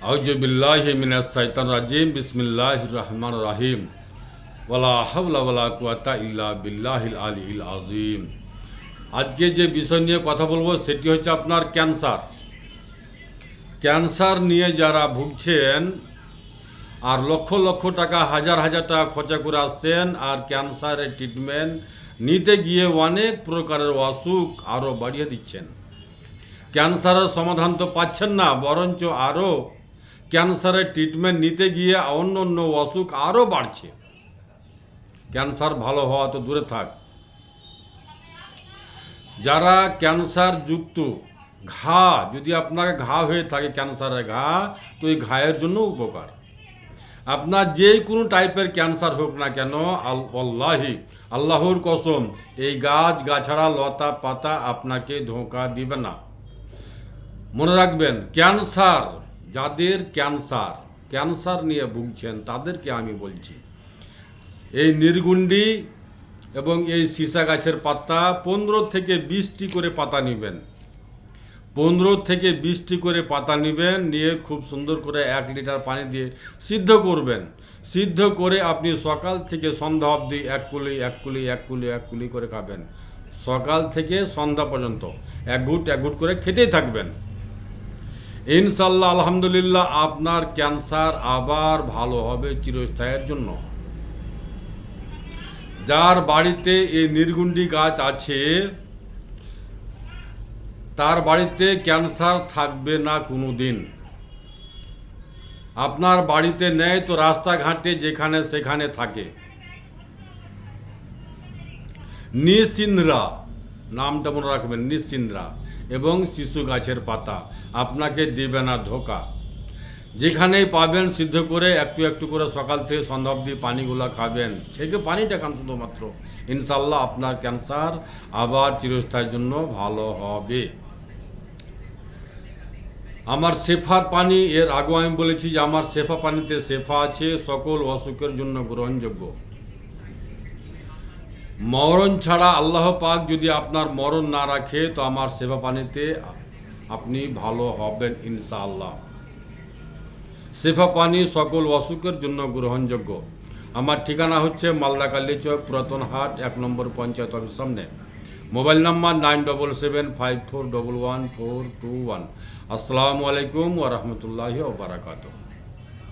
আউযু বিল্লাহি মিনাশ শাইতানির রাজিম বিসমিল্লাহির রহমানির রহিম ওয়ালা হাওলা ওয়ালা কুওয়াতা ইল্লা বিল্লাহিল আলিয়্যিল আযীম। আজকে যে বিষয় নিয়ে কথা বলবো সেটি হচ্ছে আপনার ক্যান্সার। ক্যান্সার নিয়ে যারা ভুগছেন আর লক্ষ লক্ষ টাকা হাজার হাজার টাকা খরচা করে আসছেন আর ক্যান্সারের ট্রিটমেন্ট নিতে গিয়ে অনেক প্রকারের অসুখ আরও বাড়িয়ে দিচ্ছেন। ক্যান্সারের সমাধান তো পাচ্ছেন না, বরঞ্চ আরও ক্যান্সারের ট্রিটমেন্ট নিতে গিয়ে অন্য অন্য অসুখ আরও বাড়ছে। ক্যান্সার ভালো হওয়া তো দূরে থাক, যারা ক্যান্সার যুক্ত ঘা, যদি আপনাকে ঘা হয়ে থাকে ক্যান্সারের ঘা, তো এই ঘায়ের জন্য উপকার। আপনার যে কোনো টাইপের ক্যান্সার হোক না কেন, আল্লাহর কসম, এই গাছ গাছাড়া লতা পাতা আপনাকে ধোঁকা দিবে না। মনে রাখবেন, ক্যান্সার, যাদের ক্যান্সার নিয়ে ভুগছেন তাদেরকে আমি বলছি, এই নির্গুন্ডি এবং এই সীসা গাছের পাতা 15 থেকে 20টি করে পাতা নেবেন। 15 থেকে 20টি করে পাতা নেবেন, নিয়ে খুব সুন্দর করে 1 লিটার পানি দিয়ে সিদ্ধ করবেন। সিদ্ধ করে আপনি সকাল থেকে সন্ধ্যা অবধি এক কুলি করে খাবেন। সকাল থেকে সন্ধ্যা পর্যন্ত এক ঘুট করে খেতেই থাকবেন। ইনশাল্লাহ আলহামদুলিল্লাহ আপনার ক্যান্সার আবার ভালো হবে চিরস্থায়ীর জন্য। যার বাড়িতে এই নির্গুন্ডি গাছ আছে তার বাড়িতে ক্যান্সার থাকবে না কোনো দিন। আপনার বাড়িতে নেই তো রাস্তাঘাটে যেখানে সেখানে থাকে। নিসিন্দ্রা নামটা মনে রাখবেন, নিসিন্দ্রা এবং শিশু গাছের পাতা আপনাকে দেবে না ধোকা। যেখানেই পাবেন সিদ্ধ করে একটু একটু করে সকাল থেকে সন্ধ্যা অবধি পানিগুলো খাবেন, ছেঁকে পানিটা খান শুধুমাত্র। ইনশাল্লাহ আপনার ক্যান্সার আবার চিরস্থায়ীর জন্য ভালো হবে। আমার শেফার পানি, এর আগেও আমি বলেছি যে আমার শেফা পানিতে শেফা আছে, সকল অসুখের জন্য গ্রহণযোগ্য। মরণ ছাড়া আল্লাহ পাক যদি আপনার মরণ না রাখে তো আমার শেফা পানিতে আপনি ভালো হবেন ইনশাআল্লাহ। শেফা পানি সকল অসুখের জন্য গ্রহণযোগ্য। আমার ঠিকানা হচ্ছে মালদা কালীচক পুরাতন হাট 1 নম্বর পঞ্চায়েত অফিস সামনে। Mobile number 9775411421। আসসালামু আলাইকুম ওয়া রাহমাতুল্লাহি ওয়া বারাকাতুহু।